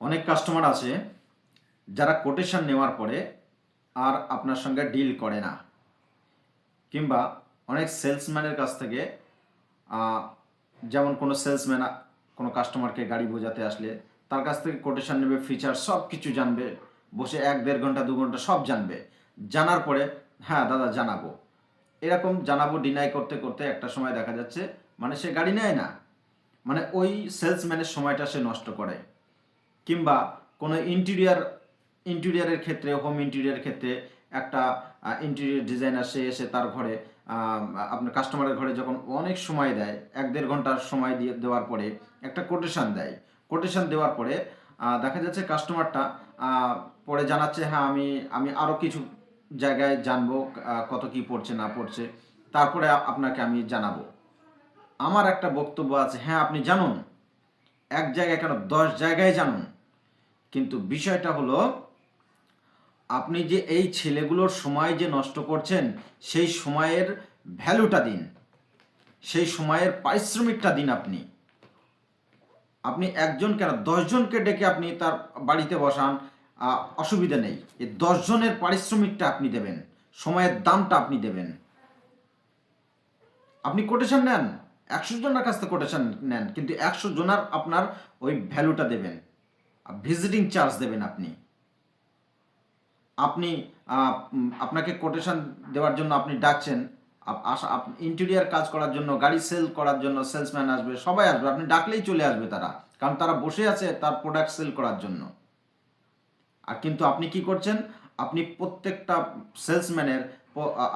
অনেক কাস্টমার আছে যারা কোটেশন নেওয়ার পরে আর আপনার সঙ্গে ডিল করে না, কিংবা অনেক সেলসম্যানের কাছ থেকে আহ, যেমন কোনো সেলসম্যান কোনো কাস্টমারকে গাড়ি বোঝাতে আসলে তার কাছ থেকে কোটেশন নেবে, ফিচার সব কিছু জানবে, বসে 1-1.5 ঘন্টা 2 ঘন্টা সব জানবে। জানার পরে হ্যাঁ দাদা জানাবো, এরকম জানাবো ডিনাই করতে করতে একটা সময় দেখা যাচ্ছে মানে সে গাড়ি নেয় না, মানে ওই সেলসম্যানের সময়টা সে নষ্ট করে। কিংবা কোনো ইন্টেরিয়ারের ক্ষেত্রে, হোম ইন্টেরিয়ারের ক্ষেত্রে একটা ইন্টেরিয়ার ডিজাইনার সে এসে তার ঘরে আপনার কাস্টমারের ঘরে যখন অনেক সময় দেয়, 1-1.5 ঘন্টার সময় দিয়ে দেওয়ার পরে একটা কোটেশন দেয়। কোটেশন দেওয়ার পরে দেখা যাচ্ছে কাস্টমারটা পরে জানাচ্ছে হ্যাঁ আমি আমি আরও কিছু জায়গায় জানবো, কত কি পড়ছে না পড়ছে, তারপরে আপনাকে আমি জানাবো। আমার একটা বক্তব্য আছে, হ্যাঁ আপনি জানুন, এক জায়গায় কেন 10 জায়গায় জানুন, কিন্তু বিষয়টা হলো আপনি যে এই ছেলেগুলোর সময় যে নষ্ট করছেন সেই সময়ের ভ্যালুটা দিন, সেই সময়ের পারিশ্রমিকটা দিন। আপনি আপনি একজন কেন 10 জনকে ডেকে আপনি তার বাড়িতে বসান, অসুবিধা নেই, এই 10 জনের পারিশ্রমিকটা আপনি দেবেন, সময়ের দামটা আপনি দেবেন। আপনি কোটেশন নেন, 100 জনের কাছ থেকে কোটেশন নেন, কিন্তু 100 জনের আপনার ওই ভ্যালুটা দেবেন, ভিজিটিং চার্জ দেবেন। আপনি আপনি আপনাকে কোটেশন দেওয়ার জন্য আপনি ডাকছেন, ইন্টেরিয়ার কাজ করার জন্য, গাড়ি সেল করার জন্য সেলসম্যান আসবে, সবাই আসবে, আপনি ডাকলেই চলে আসবে তারা, কারণ তারা বসে আছে তার প্রোডাক্ট সেল করার জন্য। আর কিন্তু আপনি কি করছেন, আপনি প্রত্যেকটা সেলসম্যানের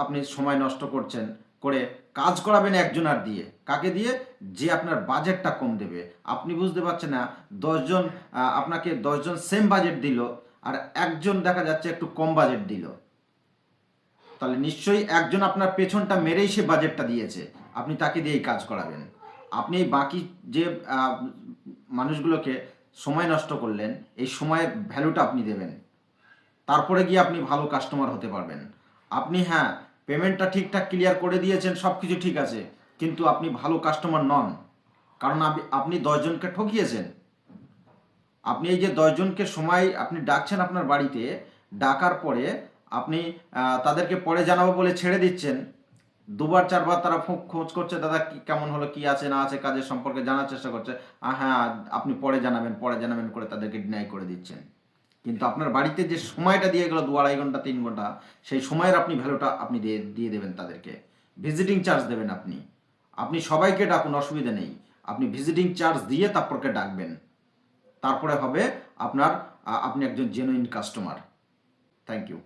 আপনি সময় নষ্ট করছেন, করে কাজ করাবেন একজনার দিয়ে, কাকে দিয়ে, যে আপনার বাজেটটা কম দেবে। আপনি বুঝতে পারছেন না, 10 জন আপনাকে 10 জন সেম বাজেট দিল, আর একজন দেখা যাচ্ছে একটু কম বাজেট দিল, তাহলে নিশ্চয়ই একজন আপনার পেছনটা মেরেই সে বাজেটটা দিয়েছে, আপনি তাকে দিয়েই কাজ করাবেন। আপনি এই বাকি যে মানুষগুলোকে সময় নষ্ট করলেন, এই সময়ের ভ্যালুটা আপনি দেবেন, তারপরে গিয়ে আপনি ভালো কাস্টমার হতে পারবেন। আপনি হ্যাঁ পেমেন্টটা ঠিকঠাক ক্লিয়ার করে দিয়েছেন, সব কিছু ঠিক আছে, কিন্তু আপনি ভালো কাস্টমার নন, কারণ আপনি 10 জনকে ঠকিয়েছেন। আপনি এই যে 10 জনকে সময় আপনি ডাকছেন আপনার বাড়িতে, ডাকার পরে আপনি তাদেরকে পরে জানাবো বলে ছেড়ে দিচ্ছেন। 2-4 বার তারা খোঁজ করছে, দাদা কি কেমন হলো, কি আছে না আছে, কাজের সম্পর্কে জানার চেষ্টা করছে, হ্যাঁ আপনি পরে জানাবেন পরে জানাবেন করে তাদেরকে ডিনাই করে দিচ্ছেন। কিন্তু আপনার বাড়িতে যে সময়টা দিয়ে গেল 2-2.5 ঘন্টা 3 ঘন্টা, সেই সময়ের আপনি ভ্যালুটা আপনি দিয়ে দিয়ে দেবেন তাদেরকে, ভিজিটিং চার্জ দেবেন। আপনি আপনি সবাইকে ডাকুন, অসুবিধা নেই, আপনি ভিজিটিং চার্জ দিয়ে তারপরকে ডাকবেন, তারপরে হবে আপনার আপনি একজন জেনুইন কাস্টমার। Thank you.